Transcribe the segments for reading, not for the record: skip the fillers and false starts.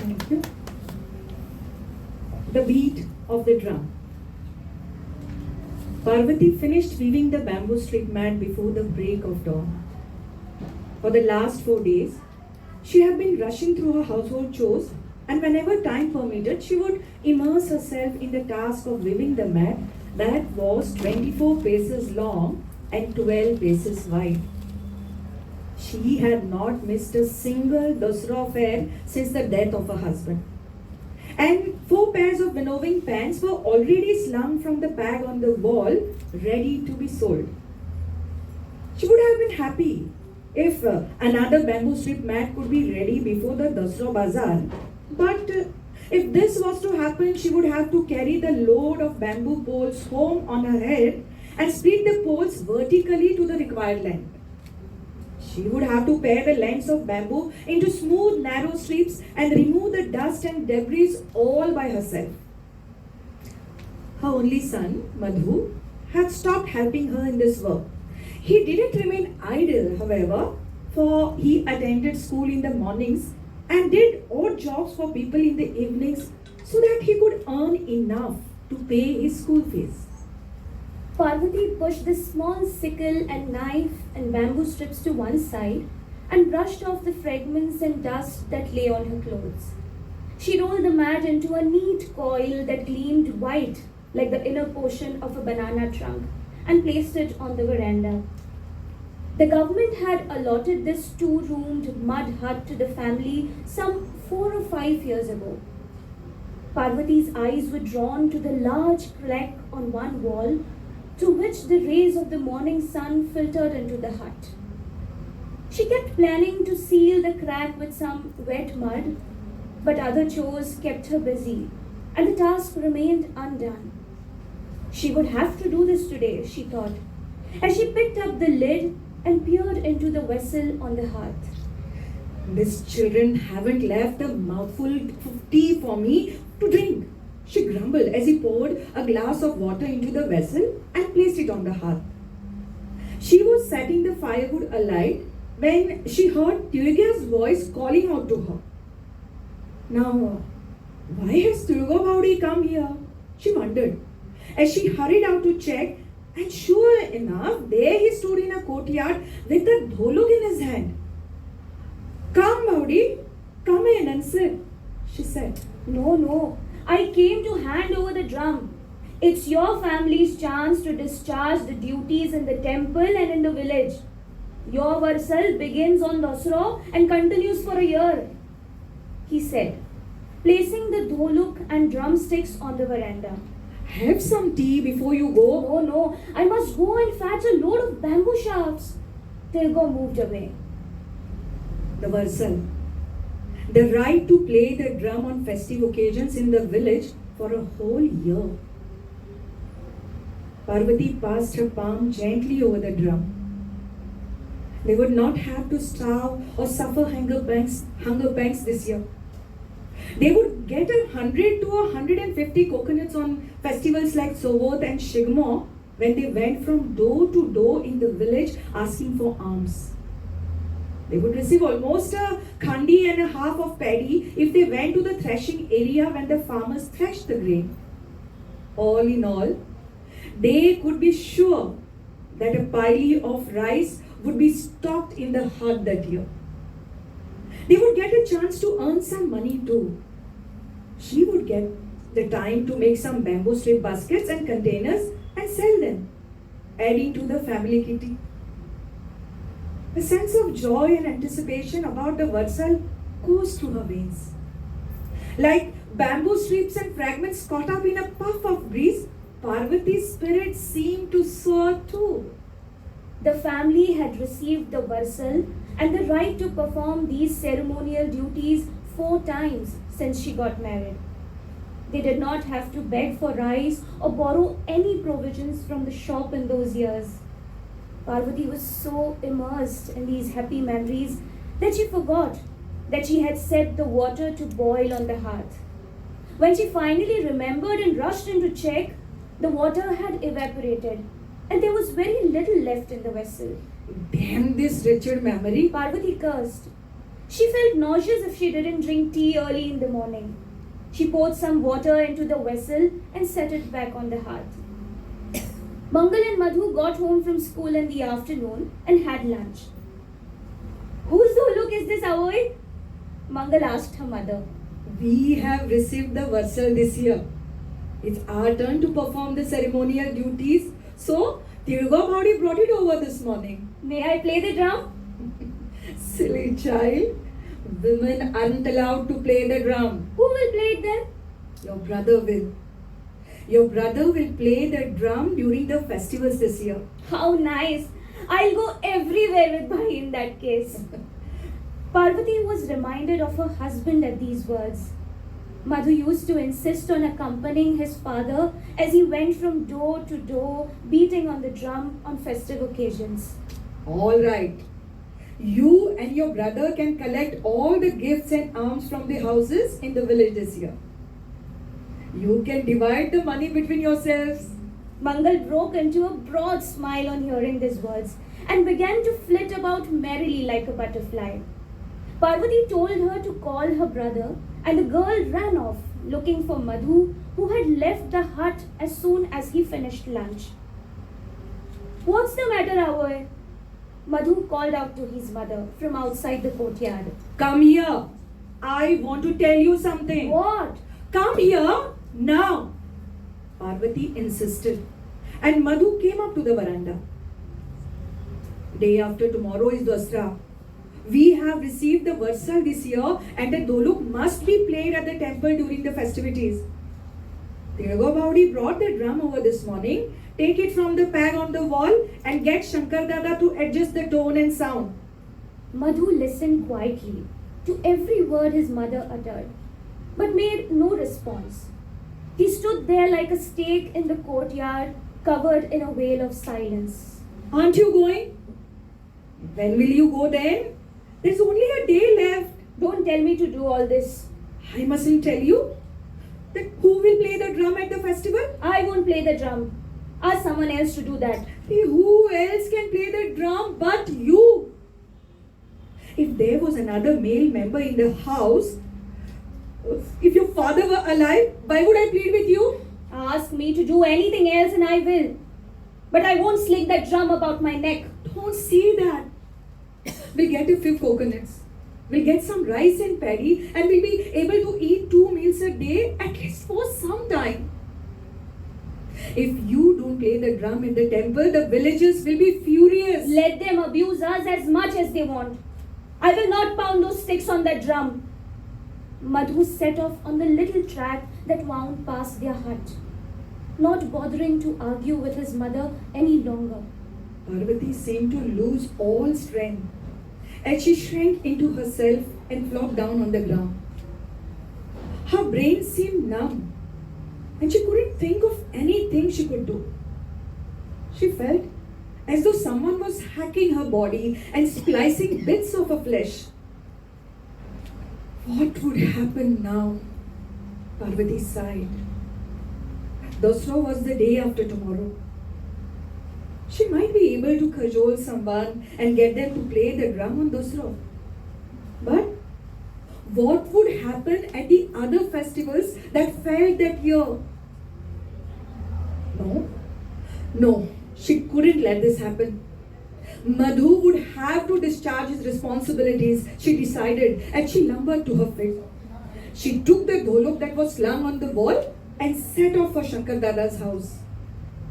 Thank you. The beat of the drum. Parvati finished weaving the bamboo strip mat before the break of dawn. For the last 4 days, she had been rushing through her household chores, and whenever time permitted, she would immerse herself in the task of weaving the mat that was 24 paces long and 12 paces wide. She had not missed a single Dasra fair since the death of her husband. And 4 pairs of winnowing pans were already slung from the bag on the wall, ready to be sold. She would have been happy if another bamboo strip mat could be ready before the Dasra Bazaar. But if this was to happen, she would have to carry the load of bamboo poles home on her head and split the poles vertically to the required length. She would have to pare the lengths of bamboo into smooth, narrow strips and remove the dust and debris all by herself. Her only son, Madhu, had stopped helping her in this work. He didn't remain idle, however, for he attended school in the mornings and did odd jobs for people in the evenings so that he could earn enough to pay his school fees. Parvati pushed the small sickle and knife and bamboo strips to one side and brushed off the fragments and dust that lay on her clothes. She rolled the mat into a neat coil that gleamed white like the inner portion of a banana trunk and placed it on the veranda. The government had allotted this 2-roomed mud hut to the family some 4 or 5 years ago. Parvati's eyes were drawn to the large crack on one wall through which the rays of the morning sun filtered into the hut. She kept planning to seal the crack with some wet mud, but other chores kept her busy, and the task remained undone. She would have to do this today, she thought, as she picked up the lid and peered into the vessel on the hearth. These children haven't left a mouthful of tea for me to drink, she grumbled as he poured a glass of water into the vessel and placed it on the hearth. She was setting the firewood alight when she heard Tilga's voice calling out to her. Now, why has Tilga Bhaudi come here? She wondered as she hurried out to check, and sure enough, there he stood in a courtyard with a dholuk in his hand. Come, Bhaudi, come in and sit, she said. No, I came to hand over the drum. It's your family's chance to discharge the duties in the temple and in the village. Your varsal begins on Dasra and continues for a year, he said, placing the dholuk and drumsticks on the veranda. Have some tea before you go. No, I must go and fetch a load of bamboo shafts. Tilga moved away. The varsal, the right to play the drum on festive occasions in the village for a whole year. Parvati passed her palm gently over the drum. They would not have to starve or suffer hunger pangs this year. They would get 100 to 150 coconuts on festivals like Sovot and Shigmo when they went from door to door in the village asking for alms. They would receive almost a khandi and a half of paddy if they went to the threshing area when the farmers threshed the grain. All in all, they could be sure that a pile of rice would be stocked in the hut that year. They would get a chance to earn some money too. She would get the time to make some bamboo strip baskets and containers and sell them, adding to the family kitty. A sense of joy and anticipation about the varsal coursed through her veins. Like bamboo strips and fragments caught up in a puff of breeze, Parvati's spirit seemed to soar too. The family had received the varsal and the right to perform these ceremonial duties 4 times since she got married. They did not have to beg for rice or borrow any provisions from the shop in those years. Parvati was so immersed in these happy memories that she forgot that she had set the water to boil on the hearth. When she finally remembered and rushed in to check, the water had evaporated and there was very little left in the vessel. Damn this wretched memory. Parvati cursed. She felt nauseous if she didn't drink tea early in the morning. She poured some water into the vessel and set it back on the hearth. Mangal and Madhu got home from school in the afternoon and had lunch. Whose doluk is this, Avoid? Mangal asked her mother. We have received the Varsal this year. It's our turn to perform the ceremonial duties. So, Tirga Bhawdi brought it over this morning. May I play the drum? Silly child. Women aren't allowed to play the drum. Who will play it then? Your brother will. Your brother will play the drum during the festivals this year. How nice. I'll go everywhere with Bhai in that case. Parvati was reminded of her husband at these words. Madhu used to insist on accompanying his father as he went from door to door, beating on the drum on festive occasions. All right. You and your brother can collect all the gifts and alms from the houses in the village this year. You can divide the money between yourselves. Mangal broke into a broad smile on hearing these words and began to flit about merrily like a butterfly. Parvati told her to call her brother, and the girl ran off looking for Madhu, who had left the hut as soon as he finished lunch. What's the matter, Avoy? Madhu called out to his mother from outside the courtyard. Come here. I want to tell you something. What? Come here now. Parvati insisted, and Madhu came up to the veranda. Day after tomorrow is Dasra. We have received the Varsal this year, and the doluk must be played at the temple during the festivities. Tirga Bhawdi brought the drum over this morning. Take it from the peg on the wall and get Shankar Dada to adjust the tone and sound. Madhu listened quietly to every word his mother uttered, but made no response. He stood there like a stake in the courtyard, covered in a veil of silence. Aren't you going? When will you go then? There's only a day left. Don't tell me to do all this. I mustn't tell you that who will play the drum at the festival? I won't play the drum. Ask someone else to do that. Hey, who else can play the drum but you? If there was another male member in the house, if your father were alive, why would I plead with you? Ask me to do anything else and I will. But I won't sling that drum about my neck. Don't say that. We'll get a few coconuts. We'll get some rice and paddy, and we'll be able to eat 2 meals a day at least for some time. If you don't play the drum in the temple, the villagers will be furious. Let them abuse us as much as they want. I will not pound those sticks on that drum. Madhu set off on the little track that wound past their hut, not bothering to argue with his mother any longer. Parvati seemed to lose all strength as she shrank into herself and flopped down on the ground. Her brain seemed numb and she couldn't think of anything she could do. She felt as though someone was hacking her body and splicing bits of her flesh. What would happen now? Parvati sighed. Dasra was the day after tomorrow. She might be able to cajole someone and get them to play the drum on Dasra. But what would happen at the other festivals that fell that year? No, she couldn't let this happen. Madhu would have to discharge his responsibilities, she decided, and she lumbered to her feet. She took the dholok that was slung on the wall and set off for Shankar Dada's house.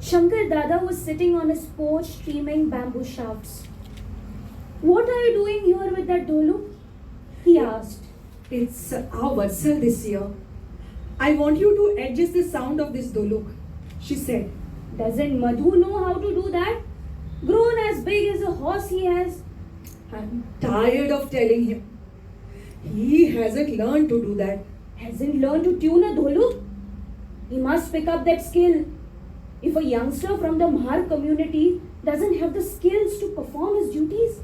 Shankar Dada was sitting on his porch trimming bamboo shafts. What are you doing here with that dolu? He asked. It's our Varsal this year. I want you to adjust the sound of this doluk, she said. Doesn't Madhu know how to do that? Grown as big as a horse he has. I'm tired of telling him. He hasn't learned to do that. Hasn't learned to tune a dholu? He must pick up that skill. If a youngster from the Mahar community doesn't have the skills to perform his duties,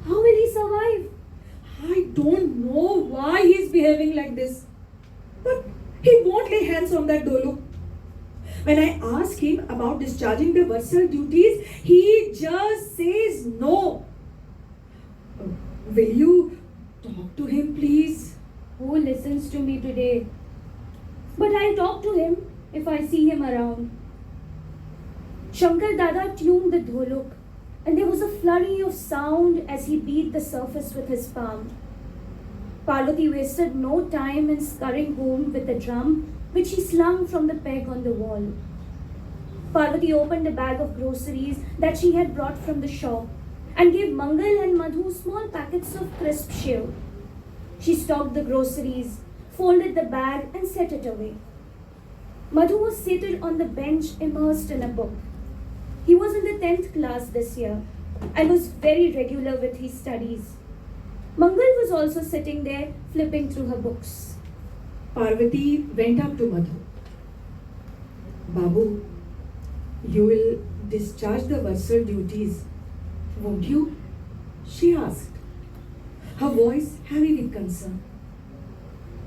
how will he survive? I don't know why he's behaving like this. But he won't lay hands on that doluk. When I ask him about discharging the Varsal duties, he just says no. Will you Talk to him, please. Who listens to me today? But I'll talk to him if I see him around. Shankar Dada tuned the dholok, and there was a flurry of sound as he beat the surface with his palm. Parvati wasted no time in scurrying home with the drum, which she slung from the peg on the wall. Parvati opened a bag of groceries that she had brought from the shop and gave Mangal and Madhu small packets of crisp shev. She stocked the groceries, folded the bag, and set it away. Madhu was seated on the bench immersed in a book. He was in the 10th class this year and was very regular with his studies. Mangal was also sitting there flipping through her books. Parvati went up to Madhu. Babu, you will discharge the Varsal duties, won't you? She asked, her voice heavy with concern.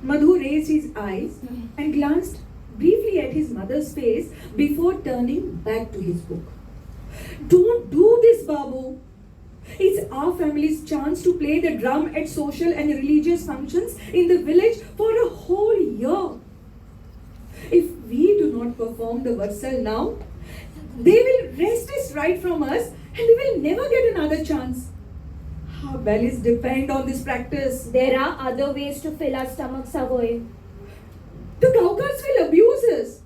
Madhu raised his eyes and glanced briefly at his mother's face before turning back to his book. Don't do this, Babu. It's our family's chance to play the drum at social and religious functions in the village for a whole year. If we do not perform the Varsal now, they will wrest this right from us and we will never get another chance. Our bellies depend on this practice. There are other ways to fill our stomachs, Savoy. The Gaukars will abuse us.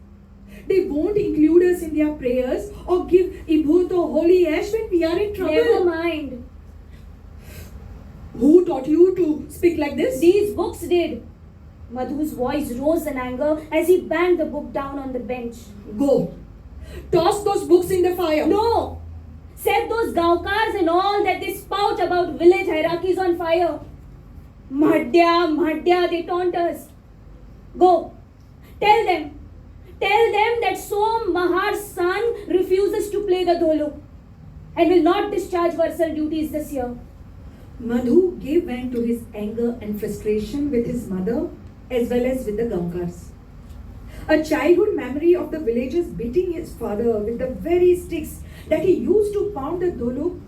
They won't include us in their prayers or give Ibhut or holy ash when we are in trouble. Never mind. Who taught you to speak like this? These books did. Madhu's voice rose in anger as he banged the book down on the bench. Go. Toss those books in the fire. No! Set those Gaukars and all that they spout about village hierarchies on fire. Madhya, they taunt us. Go. Tell them that Som Mahar's son refuses to play the dholok and will not discharge Varsal duties this year. Madhu gave vent to his anger and frustration with his mother as well as with the Gaukars. A childhood memory of the villagers beating his father with the very sticks that he used to pound the dholok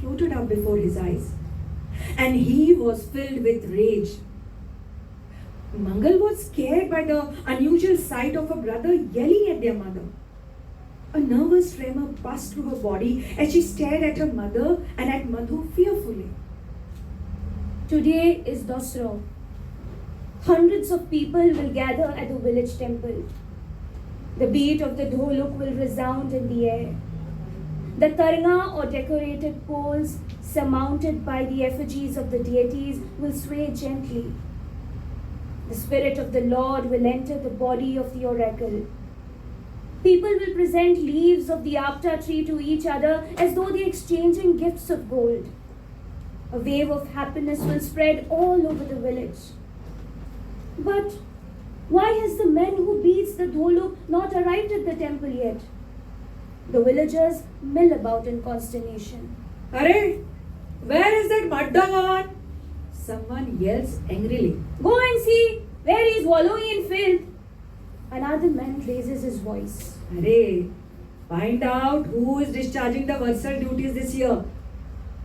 floated up before his eyes. And he was filled with rage. Mangal was scared by the unusual sight of a brother yelling at their mother. A nervous tremor passed through her body as she stared at her mother and at Madhu fearfully. Today is Dasra. Hundreds of people will gather at the village temple. The beat of the dholok will resound in the air. The taranga or decorated poles surmounted by the effigies of the deities will sway gently. The spirit of the Lord will enter the body of the oracle. People will present leaves of the apta tree to each other as though they are exchanging gifts of gold. A wave of happiness will spread all over the village. But why has the man who beats the dholok not arrived at the temple yet? The villagers mill about in consternation. Arey, where is that Madda gone? Someone yells angrily. Go and see where he is wallowing in filth. Another man raises his voice. Arey, find out who is discharging the Varsal duties this year.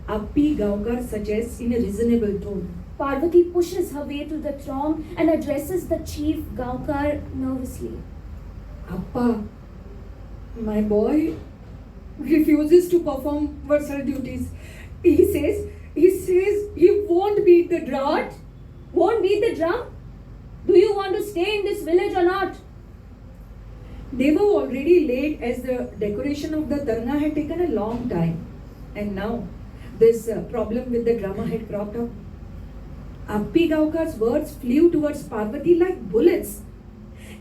Appi Gaukar suggests in a reasonable tone. Parvati pushes her way to the throng and addresses the chief Gaukar nervously. Appa, my boy refuses to perform Varsal duties. He says he won't beat the drum. What? Won't beat the drum? Do you want to stay in this village or not? They were already late as the decoration of the tarna had taken a long time. And now this problem with the drummer had cropped up. Appi Gaukar's words flew towards Parvati like bullets.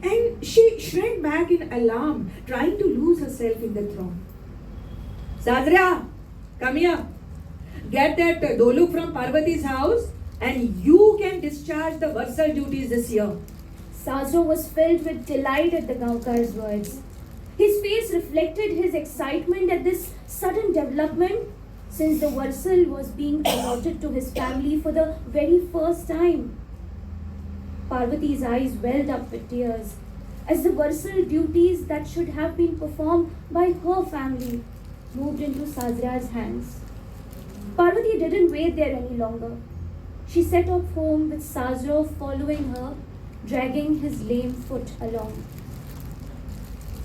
And she shrank back in alarm, trying to lose herself in the throng. Sadhra, come here. Get that dholok from Parvati's house and you can discharge the Varsal duties this year. Sazro was filled with delight at the Gaukar's words. His face reflected his excitement at this sudden development since the Varsal was being allotted to his family for the very first time. Parvati's eyes welled up with tears as the Varsal duties that should have been performed by her family moved into Sazra's hands. Parvati didn't wait there any longer. she set off home with Sazro following her, dragging his lame foot along.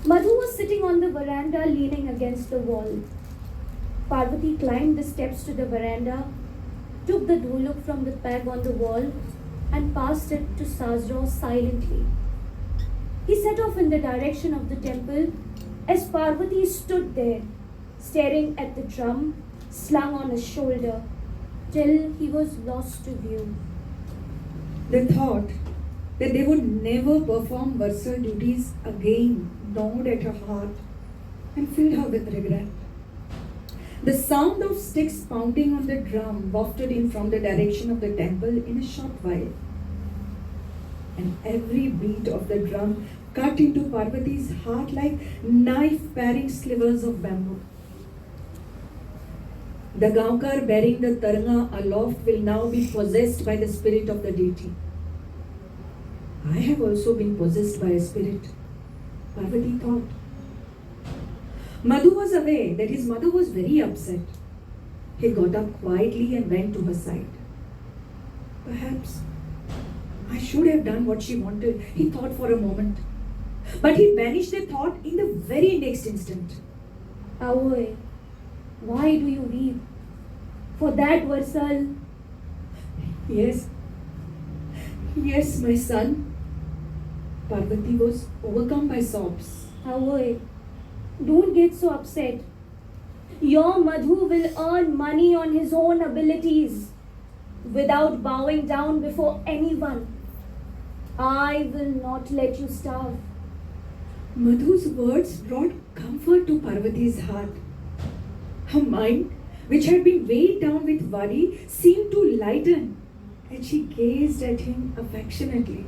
Madhu was sitting on the veranda leaning against the wall. Parvati climbed the steps to the veranda, took the dholuk from the peg on the wall, and passed it to Sazro silently. He set off in the direction of the temple as Parvati stood there, staring at the drum slung on his shoulder, till he was lost to view. The thought that they would never perform Varsal duties again gnawed at her heart and filled her with regret. The sound of sticks pounding on the drum wafted in from the direction of the temple in a short while. And every beat of the drum cut into Parvati's heart like knife-paring slivers of bamboo. The Gaonkar bearing the taranga aloft will now be possessed by the spirit of the deity. I have also been possessed by a spirit, Parvati thought. Madhu was aware that his mother was very upset. He got up quietly and went to her side. Perhaps I should have done what she wanted, he thought for a moment. But he banished the thought in the very next instant. Avoy, why do you weep? For that Varsal? Yes, yes, my son. Parvati was overcome by sobs. Avoy, don't get so upset. Your Madhu will earn money on his own abilities without bowing down before anyone. I will not let you starve. Madhu's words brought comfort to Parvati's heart. Her mind, which had been weighed down with worry, seemed to lighten, and she gazed at him affectionately.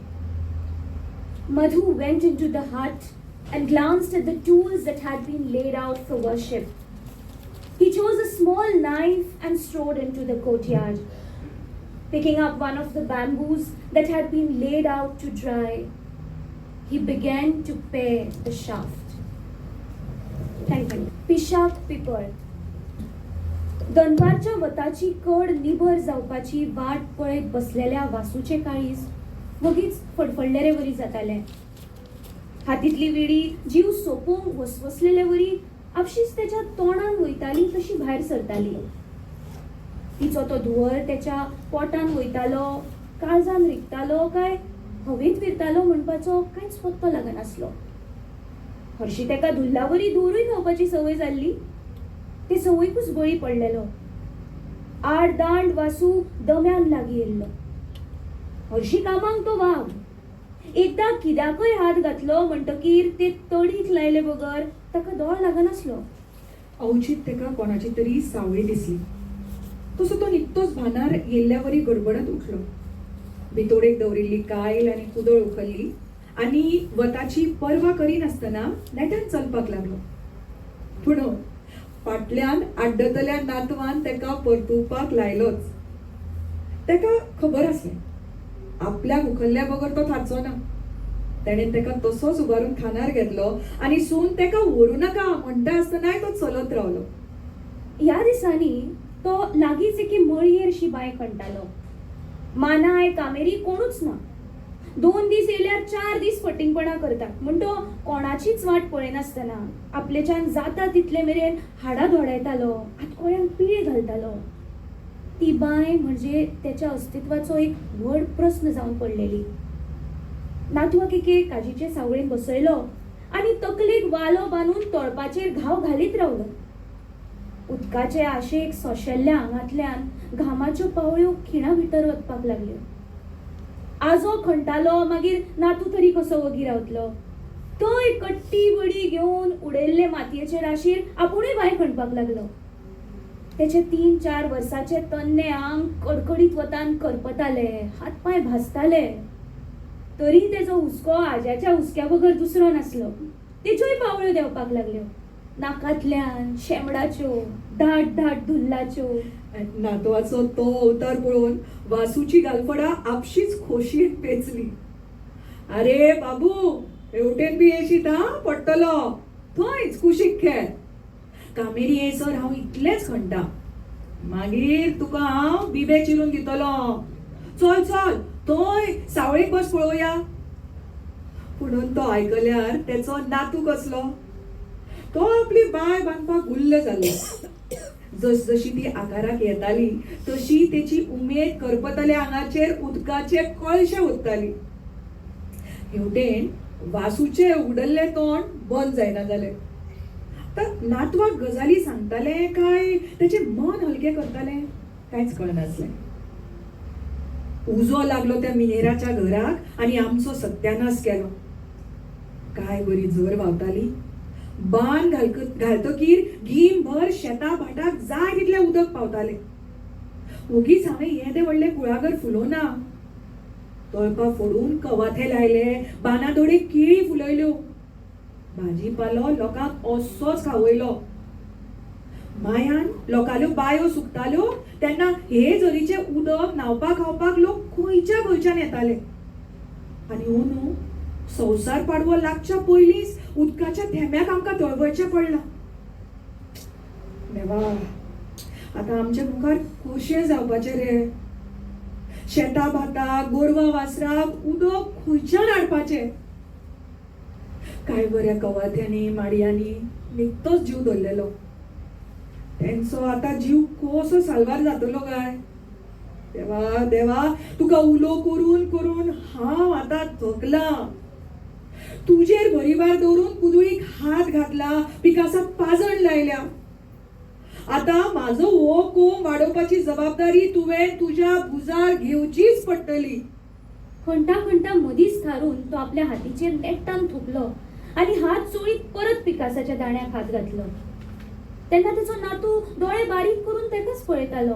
Madhu went into the hut and glanced at the tools that had been laid out for worship. He chose a small knife and strode into the courtyard. Picking up one of the bamboos that had been laid out to dry, he began to pare the shaft. Thank you. Pishak Piper. दनपारच्या वताची कड निबर जावपाची वाट पळयत बसलेल्या वासूचे काळीज वगीच फडफडलेले वरी जाताले. हातीतली विडी जीव सोपोवंक वसवसलेले वरी आपशीच त्याच्या तोंडान वयताली तशी भायर सरताली. तिचो तो धुवर त्याच्या पोटान वयतालो, काळजान रिगतालो काय हवेंत विरतालो म्हणपाचो कांयच पत्तो लागनासलो. हरशी तेका धुल्लावरी दूरूय धांवपाची संवय जाल्ली. ते संवयकूच बळी पडलेलो. आडदांड वासू दम्यान लागीं येयल्लो. हरशी कामांक तो वाग. एकदां कित्याकय हात घातलो म्हणटकीर ते तडीक लायले बगर ताका दोळ लागनासलो. अवचित तेका कोणाची तरी सावळी दिसली. तसो तो निकतोच भानार येयल्ल्यावरी गडबडत उठलो. भितोडेक दवरिल्ली कायल आनी कुदळ उखल्ली आनी वताची पर्वा करिनासतना नेटान चलपाक लागलो. पूण फाटल्यान आड्डतल्या नातवान तेका परतुवपाक लायलोच. तेका खबर आसलें आपल्याक उखल्ल्या बगर तो थारचो ना. तेणें तेका तसोच उबारून खानार घेतलो आनी सून तेका व्हरू नाका म्हणटा आसतनाय तो चलत रावलो. ह्या दिसांनी तो लागींच एके मळयेरशी बाय कंटालो. मानाय कामेरी कोणूच ना. 2 दीस येयल्यार 4 दीस फटिंगपणा करता म्हूण तो कोणाचीच वाट पळयनासतना आपल्याच्यान जाता तितले मेरेन हाडां धोडायतालो, आतकोळ्यांक पिळे घालतालो. ती बाय म्हणजे त्याच्या अस्तित्वाचो एक व्हड प्रस्न जावन पडलेली. नातवाक एके काजीचे सावळेन बसयलो आनी तकलेक वालो बांदून तळपाचेर घाव घालीत रावलो. उदकाचे आशेक सोशेल्ल्या आंगांतल्यान घामाच्यो पावळ्यो खिणा भितर वचपाक लागल्यो. आजो खंटालो मागीर नातू तरी कसो वगी रावतलो. थंय कट्टी बडी घेवन उडयल्ले मातयेचे राशीर आपुणूय भायर खणपाक लागलो. त्याचे 3-4 वर्साचे तन्ने आंग कडकडीत वतान करपताले, हातपाय भाजताले. तरी तेजो हुस्को आज्याच्या हुस्क्या बगर दुसरो नासलो. तेच्योय पावळ्यो देंवपाक लागल्यो. नाकांतल्यान शेमडाच्यो, धाट धाट धुल्लाच्यो. नातवाचो तो अवतार पळोवन वासूची गालफडा आपशीच खोशयेन पेचली. अरे बाबू, हेवटेन बी येशीत हा, पडटलो. थंयच कुशीक खेळ. कामेरी येयसर हांव इतलेंच खणटा. मागीर तुका हांव बिबे चिरून दितलो. चल चल थंय सावळेक बस पळोवया. म्हणून तो आयकल्यार तेचो नातू कसलो, तो आपली बाय बांदपाक गुल्ल जालो. जसजशी ती आकाराक येताली तशी तेची उमेद करपतल्या आंगाचेर उदकाचे कळशे ओतताली. हेवटेन वासूचे उगडल्ले तोंड बंद जायना जालें. तर नातवाक गजाली सांगताले काय तेचे मन हलके करताले कांयच कळनासलें. उजो लागलो त्या मिनेराच्या घराक आनी आमचो सत्यानाश केलो. काय बरी जर व्हांवताली. बांद घालतकीर गिमभर शेता भाटाक जाय तितलें उदक पावतालें. ओगीच हांवें येदे व्हडले कुळागर फुलोवना. तळपां फोडून कवाथे लायले, बांदादोडे केळी फुलयल्यो. भाजीपालो लोकांक असोच खावयलो. मायान लोकाल्यो बायो सुकताल्यो तेन्ना हे झरीचे उदक न्हावपाक खावपाक लोक खंयच्या खंयच्यान येताले. आनी अंदू संवसार पाडवो लागच्या पयलींच उदकाच्या थेंब्याक आमकां तळवळचें पडलां. देवा, आतां आमच्या मुखार कशें जावपाचें रे? शेता भाताक गोरवां वासराक उदक खंयच्यान हाडपाचें? काय बऱ्या कवाथ्यांनी माडयांनी निकतोच जीव दवरलेलो. तेंचो आतां जीव कसो साल्वार जातलो काय? देवा देवा, तुका उलो करून करून हांव आतां थकलां. तुजेर भरीभार दवरून कुदळीक हात घातला, पिकासाक पाजण लायल्या. आतां म्हाजो हो कोंब वाडोवपाची जबाबदारी तुवें तुज्या भुजार घेवचीच पडटली. खंटा खंटा मदींच थारून तो आपल्या हातीचेर नेट्टान थुकलो आनी हात चोळीत परत पिकासाच्या दाण्याक हात घातलो. तेन्ना तेचो नातू दोळे बारीक करून तेकाच पळयतालो.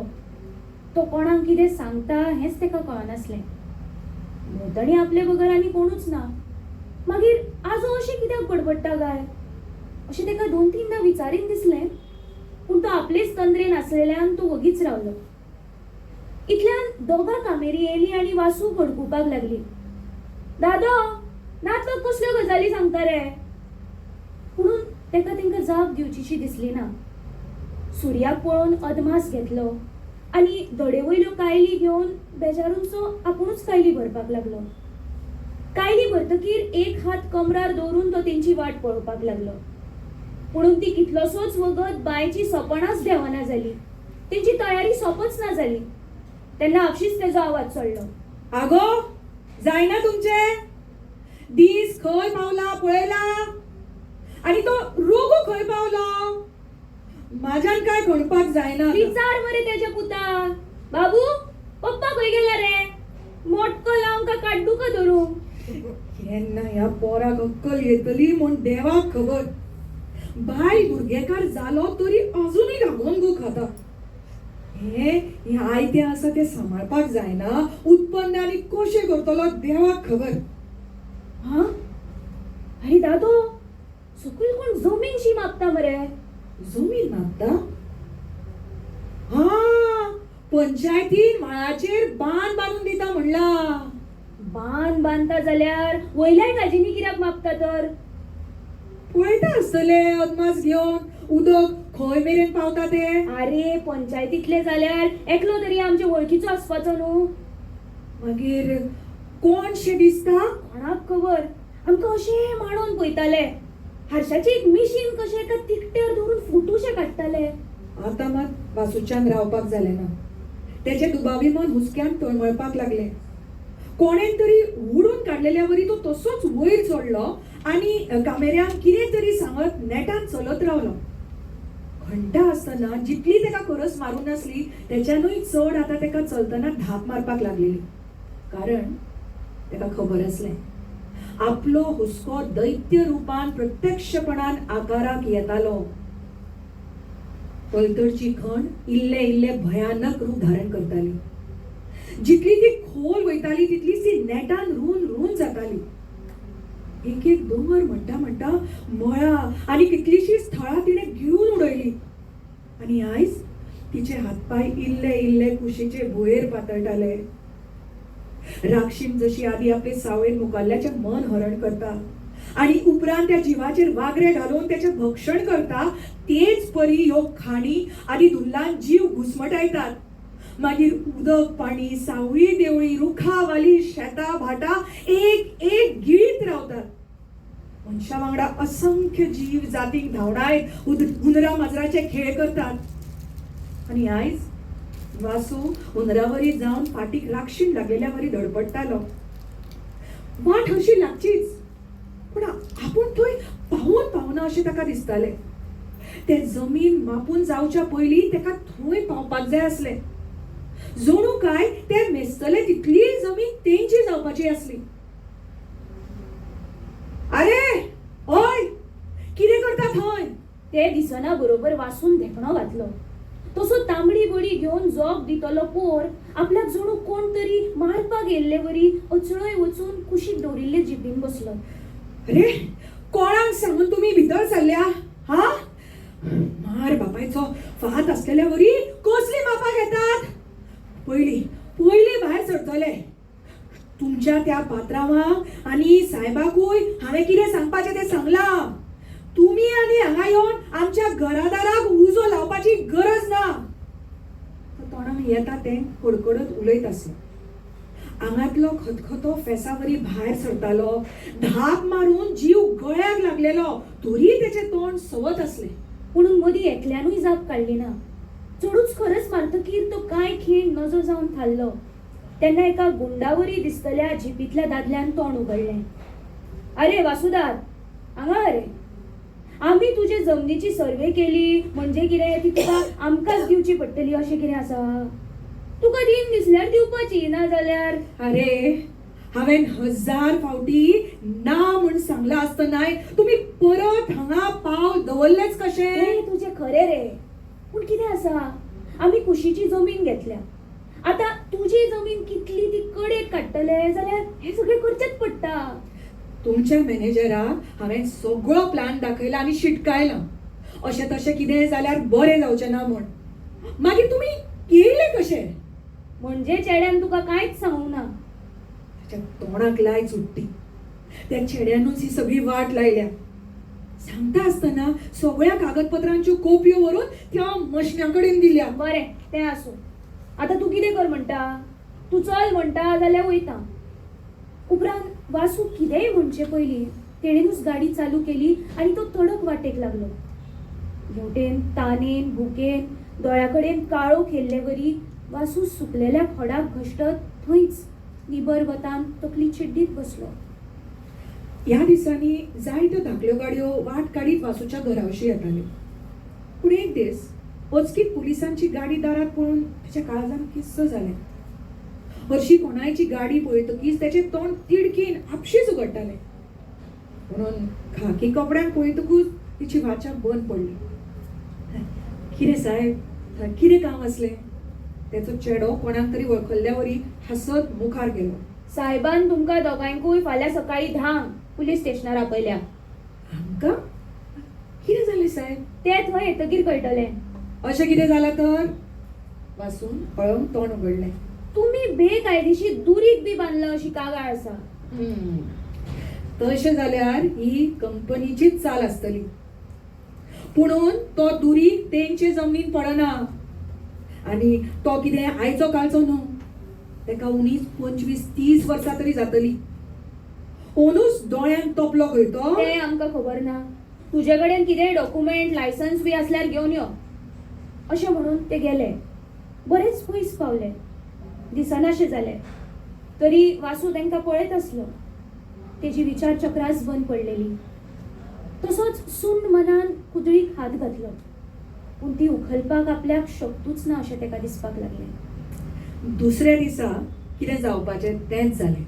तो कोणाक कितें सांगता हेंच तेका कळनासलें. भोंवतणी आपले बगर आनी कोणूच ना. मागीर आजो अशें कित्याक बडबडटा काय अशें तेका 2-3दा विचारीन दिसलें. पूण तो आपलेच तंद्रेन आसलेल्यान तो वगीच रावलो. इतल्यान दोगा कामेरी येयली आनी वासू भडकुपाक लागली. दादो, नातवाक कसल्यो गजाली सांगता रे? म्हणून तेका तेंका जाप दिवचीशी दिसली ना. सुर्याक पळोवन अदमास घेतलो आनी दडेवयल्यो कायली घेवन बेजारूनचो आपुणूच कायली भरपाक लागलो. कायली भरतकीर एक हात कमरार दवरून तो तेंची वाट पळोवपाक लागलो. म्हणून ती कितलोसोच वगत बायची सोपणाच देवना जाली. तेंची तयारी सोपच ना जाली. तेन्ना आपशीच तेजो आवाज चडलो. आगो, जायना तुमचें? दीस खंय पावला पळयला? आनी तो रोगो खंय पावलो? म्हाज्यान काय खणपाक जायना. विचार मरे तेज्या पुताक. बाबू, पप्पा खंय गेला रे? मोटको लावून का काड्डू का धरूं? केन्ना ह्या पोराक अक्कल येतली म्हूण देवाक खबर. बाय भुरगेकार जालो तरी अजुनूय रागोन गो खाता. हे आयते आसा ते सांबाळपाक जायना. उत्पन्न आनी कशें करतलो देवाक खबर. हा? अरे दादो, सकयल कोण जमीनशी मागता मरे? जमीन मागता? हा, पंचायतीन माळाचेर बांद बांदून दिता म्हणला. बांद बांदता जाल्यार वयल्या गाजींनी कित्याक मागता तर? पळयता आसतले अदमास घेवन उदक खंय मेरेन पावता ते. अरे पंचायतीतले जाल्यार एकलो तरी आमचे वळखीचो आसपाचो न्हू. मागीर कोणशे दिसता? कोणाक खबर. आमकां अशें मांडोवन पळयताले. हारशाचें एक मिशीन कशें एका तिकट्यार धरून फोटोशे काडटाले. आतां मात वासूच्यान रावपाक जालें ना. तेचे दुबावी मन हुसक्यान तळमळपाक लागलें. कोणेन तरी उडून काडलेल्या वरी तो तसोच वयर चडलो आनी कामेऱ्याक कितें तरी सांगत नेटान चलत रावलो. घंटा आसतना जितली तेका खरस मारूं नासली तेच्यानूय चड आतां तेका चलतना धाप मारपाक लागलेली. कारण तेका खबर आसलें आपलो हुस्को दैत्य रुपान प्रत्यक्षपणान आकाराक येतालो. पलतडची खण इल्ले इल्ले भयानक रूप धारण करताली. जितली ती खोल वयताली तितलीच ती नेटान रून रून जाताली. एक एक दोंगर म्हणटा म्हणटा मळा आनी कितलीशीच थळां तिणें गिळून उडयली. आनी आयज तिचे हातपाय इल्ले इल्ले कुशीचे भुयेर पातळटाले. राक्षीम जशी आदी आपले सावळेन मुखाल्ल्याचें मन हरण करता आनी उपरांत त्या जिवाचेर वागरे घालून तेचें भक्षण करता, तेच परी ह्यो खाणी आदी धुल्लान जीव घुसमटायतात. मागीर उदक पाणी, सावळी देवळी, रुखावाली, शेतां भाटां एक एक गिळीत रावतात. मनशा वांगडा असंख्य जीव जातीक धांवडायत हुंदरां माजराचे खेळ करतात. आनी आयज वासू हुंदरावरी जावन फाटीक राक्षीण लागलेल्या वरी धडपडटालो. वाट हरशी लागचीच, पूण आपूण थंय पावून पावना अशें ताका दिसतालें. ते जमीन मापून जावच्या पयलीं ताका थंय पावपाक जाय आसलें. जणू काय ते मेस्तले तितली जमीन तेंची जावपाची आसली. आरे ओय, कितें करता थंय? ते दिसना बरोबर वासून धेपणो घातलो. तसो तांबडी बडी घेवन जोग दितलो पोर आपल्याक जणू कोण तरी मारपाक येयल्ले वरी अचळय वचून कुशीक दवरिल्ले जिपीन बसलो. अरे, कोणाक सांगून तुम्ही भितर सरल्या? हा, मार बापायचो फात असलेल्या वरी कसली मापा घेतात? पयली भायर सरतले. तुमच्या त्या पात्रांवाक आनी साहेबाकूय हांवें कितें सांगपाचें तें सांगलां. तुम्ही आनी हांगा येवन आमच्या घरादाराक उजो लावपाची गरज ना. तोंडान येता तें कडकडत उलयत आसलो. आंगातलो खतखतो फेसावरी भायर सरतालो. धाप मारून जीव गळ्याक लागलेलो तरी तेचें तोंड सवत आसलें. म्हणून मदीं एकल्यानूय जाप काडली ना. चडूच खरच मारतकीर तो कांय खीण नजो जावन थारलो. तेन्ना एका गुंडावरी दिसतल्या जिपीतल्या दादल्यान तोंड उगडलें. आरे वासुदार, हांगा रे. आमी तुजे जमनीची सर्वे केली म्हणजे कितें ती तुका आमकांच दिवची पडटली अशें कितें आसा? तुका दिन दिसल्यार दिवपाची, ना जाल्यार अरे, हांवें 1000 फावटी ना म्हूण सांगला आसतनाय तुम्ही परत हांगा पाव दवरलेच कशे? तुजे खरे रे, पूण कितें आसा, आमी कुशीची जमीन घेतल्या. आतां तुजी जमीन कितली ती कडेक काडटले जाल्यार हे सगळें करचेच पडटा. तुमच्या मॅनेजराक हांवें सगळो प्लॅन दाखयला आनी शिटकायला. अशें तशें कितें जाल्यार बरें जावचें ना म्हूण. मागीर तुमी केले कशे? म्हणजे चेड्यान तुका कांयच सांगूंक ना? त्याच्या तोंडाक लाय सुट्टी. त्या चेड्यानूच ही सगळी वाट लायल्या. सांगता आसतना सगळ्या कागदपत्रांच्यो कॉप्यो व्हरून त्या मशिना कडेन दिल्या. बरें, तें आसूं. आतां तूं कितें कर म्हणटा? तूं चल म्हणटा जाल्यार वयता. उपरांत वासू कितेंय म्हणचे पयलीं तेणेनूच गाडी चालू केली आनी तो तडक वाटेक लागलो. हेवटेन तानेन भुकेन दोळ्या कडेन काळोख येयल्लेवरी वासू सुकलेल्या खोडाक घश्टत थंयच निबर वतान तकली चिड्डीत बसलो. ह्या दिसांनी जायत्यो धाकल्यो गाडयो वाट काडीत वासूच्या घरावशी येताल्यो. पूण एक दीस अचकीत पुलिसांची गाडी दारात पळोवन त्याच्या काळजान किस्स जालें. हरशी कोणायची गाडी पळयतकीच तेचें तोंड तिडकीन आपशीच उगडटालें. म्हणून खाकी कपड्यांक पळयतकूच तिची वाचा बंद पडली. कितें साहेब, कितें काम आसलें? तेचो चेडो कोणाक तरी वळखल्ल्यावरी हसत मुखार गेलो. साहेबान तुमकां दोगांयकूय फाल्यां सकाळीं 10 पुलीस स्टेशनार आपयल्या. आमकां? कितें जालें साहेब? ते थंय येतकीर कळटलें. अशें कितें जालां तर? वासून पळोवन तोंड उगडलें. तुमी बेकायदेशीर दुरीक बी बांदला अशी कागाळ आसा. तशें जाल्यार ही कंपनीचीच चाल आसतली. पुणून तो दुरीक तेंचे जमनीन पडना. आनी तो कितें आयचो कालचो न्हू. तेका 19-25-30 वर्सां तरी जातली. ओनूच दोळ्यान तोपलो खंय तो. तें आमकां खबर ना. तुजे कडेन कितेंय डॉक्युमेंट लायसन्स बी आसल्यार घेवन यो. अशें म्हणून ते गेले. बरेच पयस पावले. दिसनाशें जालें. तरी वासू तांकां पळयत आसलो. तेजी विचार चक्रास बंद पडलेली. तसोच सुन्न मनान कुदळीक हात घातलो. पूण ती उखलपाक आपल्याक शक्तूच ना अशें तेका दिसपाक लागलें. दुसऱ्या दिसा कितें जावपाचें तेंच जालें.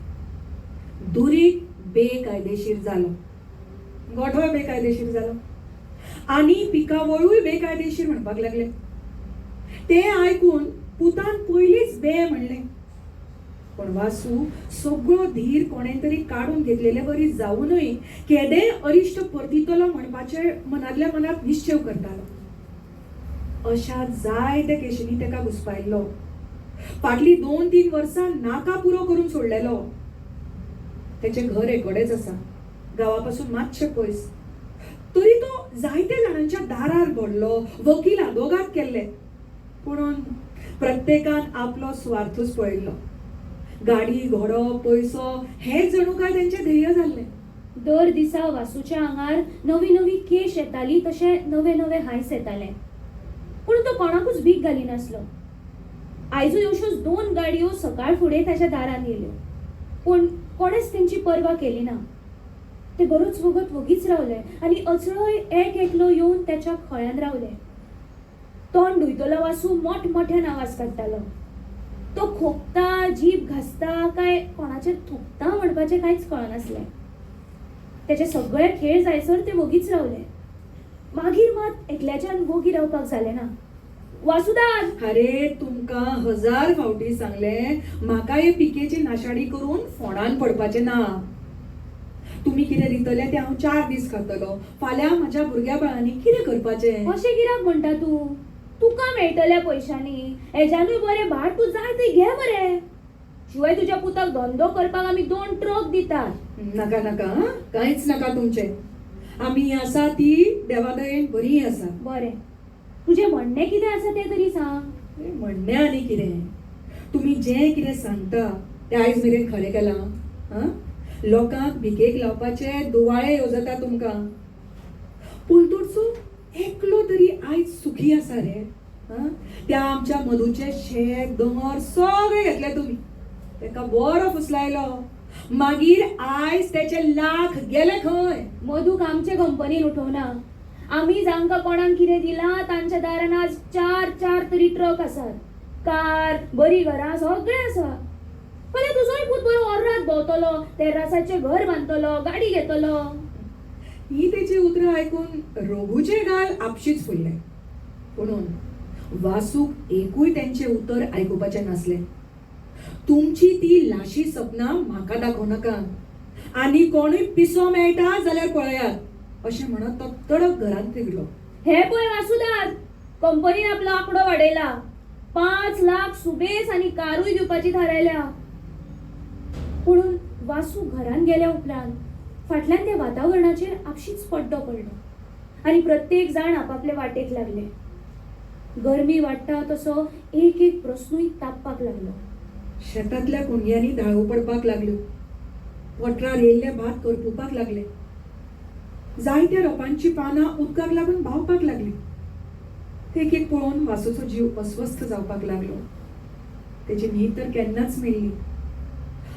दुरीक बेकायदेशीर जालो. गोठो बेकायदेशीर जालो. आनी पिकावळूय बेकायदेशीर म्हणपाक लागले. तें आयकून पुतान पयलींच बे म्हणलें. पण वासू सगळो धीर कोणें तरी काडून घेतलेले बरी जावूनय केदेय अरिश्ट परतितलो म्हणपाचे मनांतल्या मनात निश्चय करतालो. अशा जायत्या केशींनी तेका घुसपायल्लो. फाटली 2-3 वर्सां नाका पुरो करून सोडलेलो. तेचें घर एकोडेच आसा, गांवापासून मातशें पयस. तरी तो जायत्या जाणांच्या दारार भरलो, वकील आदोगाद केल्ले. पूण प्रत्येकान आपलो स्वार्थूच पळयल्लो. गाडी, घोडो, पयसो हेच जणू काय तेंचें ध्येय जाल्लें. दर दिसा वासूच्या आंगार नवी नवी केश येताली तशे नवे नवे हांस येताले. पूण तो कोणाकूच भीक घालिनासलो. आयजूय अश्योच 2 गाडयो सकाळ फुडें ताच्या दारान येयल्यो, पूण कोणेच तेंची पर्वा केली ना. ते बरोच वगत वगीच रावले आनी अचळय एक एकलो येवन त्याच्या खळ्यान रावले. तोंड धुयतलो वासू मोठमोठ्यान आवाज काडटालो. तो खोकता, जीभ घासता काय कोणाचेर थुकता म्हणपाचें कांयच कळनासलें. त्याचे सगळे खेळ जायसर ते वगीच रावले. मागीर मात एकल्याच्यान वगी रावपाक जालें ना. वासुदास, अरे तुमकां 1000 फावटी सांगलें म्हाका हे पिकेची नाशाडी करून फोंडान पडपाचें ना. तुम्ही कितें दितले ते हांव 4 दीस खातलो. फाल्यां म्हाज्या भुरग्या बाळांनी कितें करपाचें? अशें कित्याक म्हणटा तूं? तुका मेळटल्या पयशांनी हेज्यानूय बरें भाट तूं जाय थंय घे मरे. शिवाय तुज्या पुताक धंदो करपाक आमी 2 ट्रक दितात. नाका नाका हां, कांयच नाका तुमचें. आमी आसा ती देवादयेन बरी आसा. बरें, तुजें म्हणणें कितें आसा तें तरी सांग. म्हणणें आनी कितें? तुमी जें कितें सांगता तें आयज मेरेन खरें केलां? हां, लोकांक भिकेक लावपाचे दुवाळे येवजता तुमकां. पुलतूरचो एकलो तरी आयज सुखी आसा रे? हां, त्या आमच्या मधूचे शेत दोंगर सगळे घेतले तुमी. तेका बरो फुसलायलो. मागीर आयज तेचे लाख गेले खंय? मधूक आमचे कंपनीन उठोवना. आमी जांकां कोणाक कितें दिलां तांच्या दारान आज 4 तरी ट्रक आसात. कार, बरी घरां सगळें आसा. फाल्यां तुजोय पूत बरो ओर्रात भोंवतलो, तेरासाचें घर बांदतलो, गाडी घेतलो. ही तेची उतरां आयकून रघूचे गाल आपशीच फुलले. म्हणून वासूक एकूय तेंचे उतर आयकुपाचें नासलें. तुमची ती लाशी सपनां म्हाका दाखोव नाका. आनी कोणूय पिसो मेळटा जाल्यार पळयात अशें म्हणत तो तडक घरांत निघलो. हे पळय वासुदास, कंपनीन आपलो आंकडो वाडयला. 5 लाख सुबेस आनी कारूय दिवपाची थारायल्या. म्हणून वासू घरान गेल्या उपरांत फाटल्यान त्या वातावरणाचेर आपशीच पड्डो पडलो आनी प्रत्येक जाण आपापले वाटेक लागले. गरमी वाडटा तसो एक एक प्रस्नूय तापपाक लागलो. शेतांतल्या कुणग्यांनी धाळो पडपाक लागल्यो. वट्रार येयल्ले भात करपुपाक लागले. जायत्या रोपांची पानां उदकाक लागून भावपाक लागली. एक एक पळोवन वासूचो जीव अस्वस्थ जावपाक लागलो. तेची न्हीद तर केन्नाच मेळ्ळी.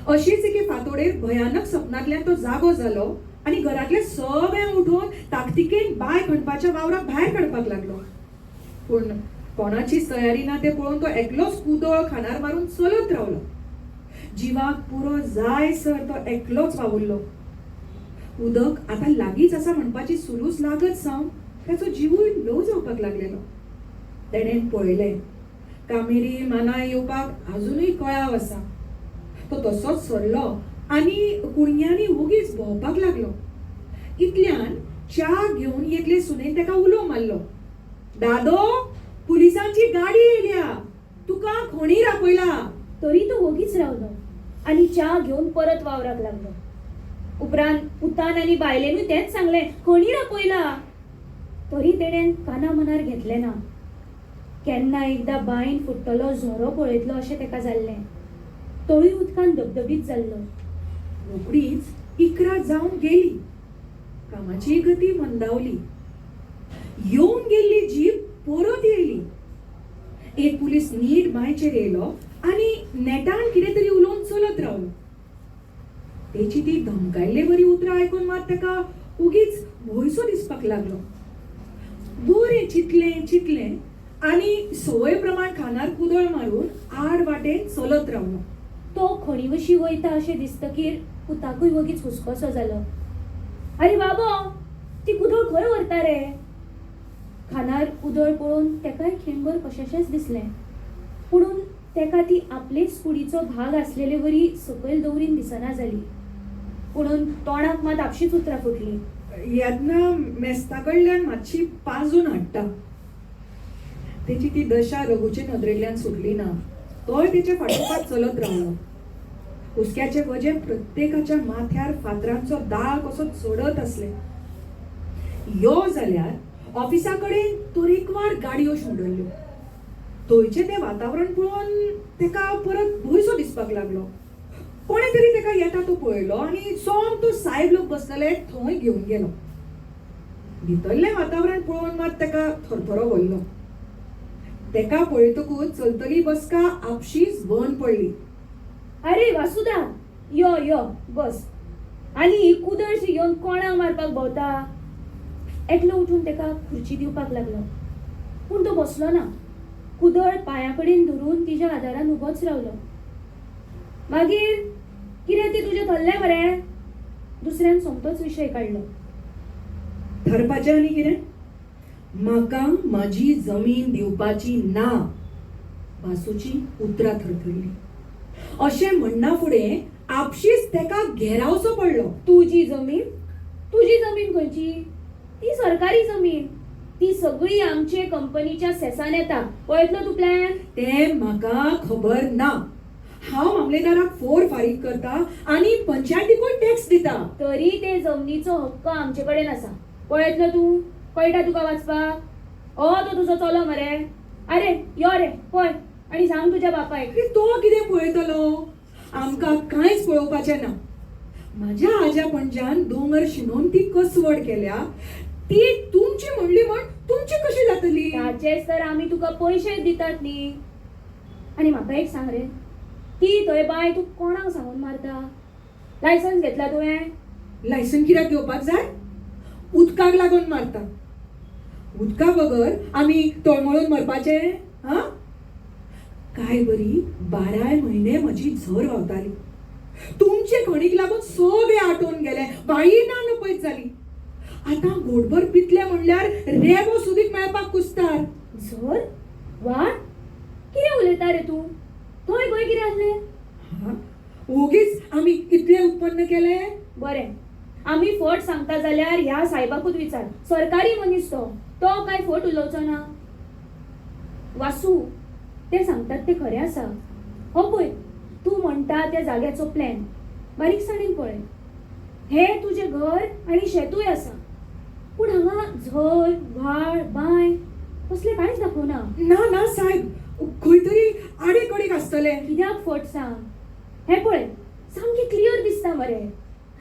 अशीच एके फांतोडेर भयानक सपनांतल्यान तो जागो जालो आनी घरांतले सगळे उठोवन ताकतिकेन बाय खणपाच्या वावराक भायर काडपाक लागलो. पूण कोणाचीच तयारी ना तें पळोवन तो एकलोच कुदळ खांदार मारून चलत रावलो. जिवाक पुरो जायसर तो एकलोच वावुरलो. उदक आतां लागींच आसा म्हणपाची सुरूच लागत सावन ताचो जिवूय ल्हव जावपाक लागलेलो. तेणेन पळयलें कामेरी मानाय येवपाक अजुनूय कळाव आसा. तो तसोच सरलो आनी कुणग्यांनी उगीच भोंवपाक लागलो. इतल्यान च्या घेवन येतले सुनेन ताका उलो मारलो. दादो, पुलिसांची गाडी येयल्या. तुका खणी रापयला. तरी तो वगीच रावलो आनी च्या घेवन परत वावराक लागलो. उपरांत पुतान आनी बायलेनूय तेंच सांगलें, खणी रापयला. तरी तेणेन काना मनार घेतलें ना. केन्ना एकदां बांयन फुट्टलो झोरो पळयतलो अशें ताका जाल्लें. तळूय उदकान धबधबीत जाल्लो. रोकडीच इकरा जावन गेली. कामाची गती मंदावली. येवन गेल्ली जीप परत येयली. एक पुलीस नीट बांयचेर येयलो आनी नेटान कितें तरी उलोवन चलत रावलो. तेची ती धमकायल्ले बरी उतरां आयकून मात ताका उगीच भंयसो दिसपाक लागलो. बरें चिंतलें आनी संवय प्रमाण खानार कुदळ मारून आड वाटेन चलत रावलो. तो खणीवशी वयता अशें दिसतकीर पुताकूय वगीच हुस्कोसो जालो. आरे बाबो, ती कुदळ खंय व्हरता रे? खानार कुदळ पळोवन तेकाय खिणभर कशेशेंच दिसलें. पुणून तेका ती आपलेच कुडीचो भाग आसलेले वरी सकयल दवरीन दिसना जाली. पुणून तोंडाक मात आपशीच उतरां फुटली. येदना मेस्ता कडल्यान मातशी पाजून हाडटा. तेची ती दशा रघूचे नदरेंतल्यान सुटली ना. तोय तेचे फाटोफाट चलत रावलो. हुस्क्याचे वजे प्रत्येकाच्या माथ्यार फातरांचो दाळ कसो चडत आसले. यो जाल्यार ऑफिसा कडेन तरेकवार गाडयो शुंडल्ल्यो. थंयचें तें वातावरण पळोवन तेका परत भंयसो दिसपाक लागलो. कोणे तरी तेका येता तो पळयलो आनी सोमतो साहेब लोक बसलेले थंय घेवन गेलो. भितरलें वातावरण पळोवन मात तेका थरथरो भरलो. तेका पळयतकूच चलतली बसका आपशीच बंद पडली. अरे वासुदा, यो यो बस. आनी ही कुदळशी घेवन कोणाक मारपाक भोंवता? एकलो उठून तेका खुर्ची दिवपाक लागलो. पूण तो बसलो ना. कुदळ पांया कडेन धरून तिच्या आदारान उबोच रावलो. मागीर कितें ती तुजें थल्लें मरे? दुसऱ्यान सोमतोच विशय काडलो. धरपाचें आनी कितें? म्हाका म्हाजी जमीन दिवपाची ना. वासूची उतरां थरथरली. अशें म्हणना फुडें आपशीच तेका घेरावचो पडलो. तुजी जमीन? तुजी जमीन खंयची? ती सरकारी जमीन. ती सगळी आमचे कंपनीच्या सेसान येता. पळयतलो तूं प्लॅन? तें म्हाका खबर ना. हांव मामलेदाराक फोर फारीक करता आनी पंचायतीकूय टॅक्स दिता. तरी ते जमनीचो हक्क आमचे कडेन आसा. पळयतलो तूं? कळटा तुका वाचपाक? तो तुजो चलो मरे. अरे यो रे पळय आनी सांग तुज्या बापायक. तो कितें पळयतलो? आमकां कांयच पळोवपाचें ना. म्हाज्या आज्या पणज्यान दोंगर शिंदोवन ती कसवड केल्या. ती तुमची म्हणली म्हण तुमची कशी जातली? ताचेच तर आमी तुका पयशे दितात न्ही. आनी म्हाका एक सांग रे, ती थंय बाय तूं कोणाक सांगून मारता? लायसन्स घेतला तुवें? लायसन कित्याक घेवपाक जाय? उदकाक लागून मारता. उदका बगर आमी तळमळून मरपाचे? हा? काय बरी 12 म्हयने म्हजी झर व्हांवताली. तुमचे खणीक लागून सगळे आटोवन गेले. बाई ना नपयत जाली. आतां घोटभर पितले म्हणल्यार रेबो सुदीक मेळपाक कुस्तार. झर? वाट? कितें उलयता रे तूं? थंय खंय कितें आसलें? हा? ओगीच आमी इतले उत्पन्न केले. बरें, आमी फट सांगता जाल्यार ह्या साहेबाकूच विचार. सरकारी मनीस तो काय फट उलोवचो ना. वासू, ते सांगतात ते खरें आसा. हो पळय, तूं म्हणटा त्या जाग्याचो प्लॅन बारीकसाणेन पळय. हे तुजें घर आनी शेतूय आसा. पूण हांगा झर, व्हाळ, बांय कसले कांयच दाखोवना. ना ना साहेब, खंय तरी आडेकडे आसतले. कित्याक फट सांग? हे पळय, सामकी क्लियर दिसता मरे.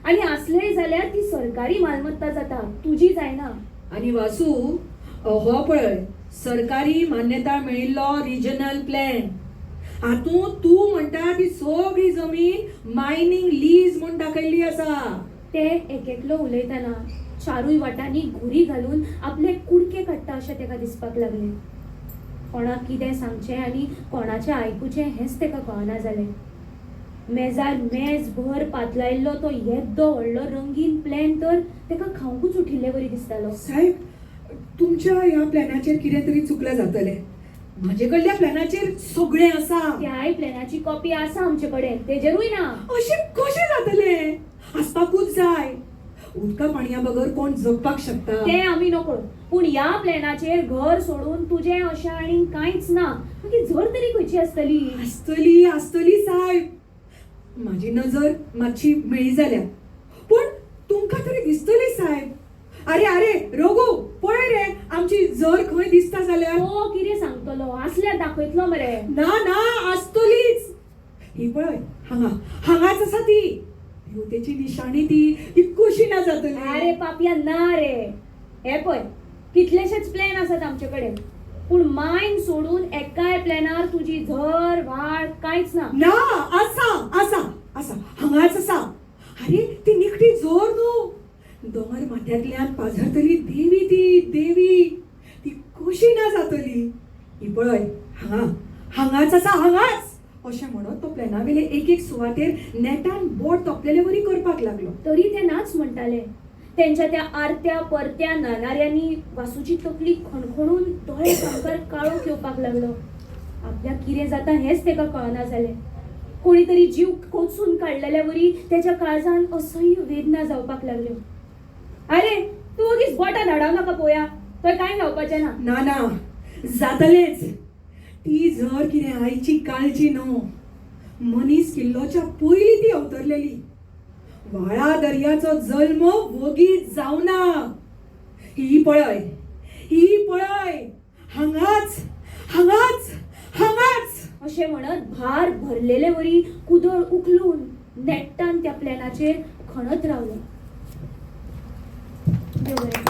आनी आसलेय जाल्यार ती सरकारी मालमत्ता जाता, तुजी जायना. आणि वासू, हो पळय सरकारी मान्यता मेळिल्लो रिजनल प्लॅन. हातूंत तूं म्हणटा ती सगळी जमीन मायनिंग लीज म्हूण दाखयल्ली आसा. ते एकलो उलयतना चारूय वाटांनी घुरी घालून आपले कुडके काडटा अशें तेका दिसपाक लागलें. कोणाक कितें सांगचें आनी कोणाचें आयकुचें हेंच तेका कळना जालें. मेजार मेज भर पातलायल्लो तो येद्दो व्हडलो रंगीन प्लॅन तर तेका खावंकूच उठिल्ले बरी दिसतालो. साहेब, तुमच्या ह्या प्लॅनाचेर कितें तरी चुकलें जातलें. म्हाजे कडल्या प्लॅनाचेर सगळें आसा. त्याय प्लॅनाची कॉपी आसा आमचे कडेन, तेजेरूय ना. अशें कशें जातलें? आसपाकूच जाय. उदका पाणया बगर कोण जगपाक शकता? ते आमी नकळो. पूण ह्या प्लॅनाचेर घर सोडून तुजें अशें आनी कांयच ना. मागीर झर तरी खंयची आसतली? आसतली आसतली साहेब. म्हाजी नजर मातशी मेळी जाल्या. पूण तुमकां तरी दिसतली साहेब. अरे अरे रोगो, पळय रे आमची झर खंय दिसता जाल्यार. तो कितें सांगतलो? आसल्यार दाखयतलो मरे. ना ना, आसतलीच. ही पळय, हांगाच आसा ती. देवतेची निशाणी ती कशी ना जातली? अरे पापया ना रे. हे पळय, कितलेशेच प्लॅन आसात आमचे कडेन. पूण मायन सोडून एकाय प्लॅनार तुजी झर, व्हाळ कांयच ना. ना, आसा आसा आसा, हांगाच आसा. अरे ती निखटी झर न्हू. दोंगर माथ्यांतल्यान पाझरतली देवी ती देवी. ती कशी ना जातली? ही पळय, हांगाच आसा, हांगाच. अशें म्हणत तो प्लॅनावेले एक एक सुवातेर नेटान बोट तोपलेले वरी करपाक लागलो. तरी ते नाच म्हणटाले. त्यांच्या त्या आरत्या परत्या नानाऱ्यांनी वासूची तकली खणखणून दोळे सामकार काळोख येवपाक लागलो. आपल्याक कितें जाता हेंच तेका कळना जालें. कोणी तरी जीव कोचून काडलेल्या वरी तेच्या काळजान असह्य वेदना जावपाक लागल्यो. अरे तूं ओगीच बोटां धाडाव नाका पळोवया. थंय कांय जावपाचें ना. ना ना, जातलेंच. ती जर कितें आयची काळजी न्हू. मनीस किल्लोच्या पयलीं ती अवतरलेली. व्हाळा दर्याचो जल्म वगीच जावना. ही पळय, हांगाच हांगाच हांगाच अशें म्हणत भार भरलेले वरी कुदळ उखलून नेट्टान त्या प्लॅनाचेर खणत रावलो. देव बरें करूं.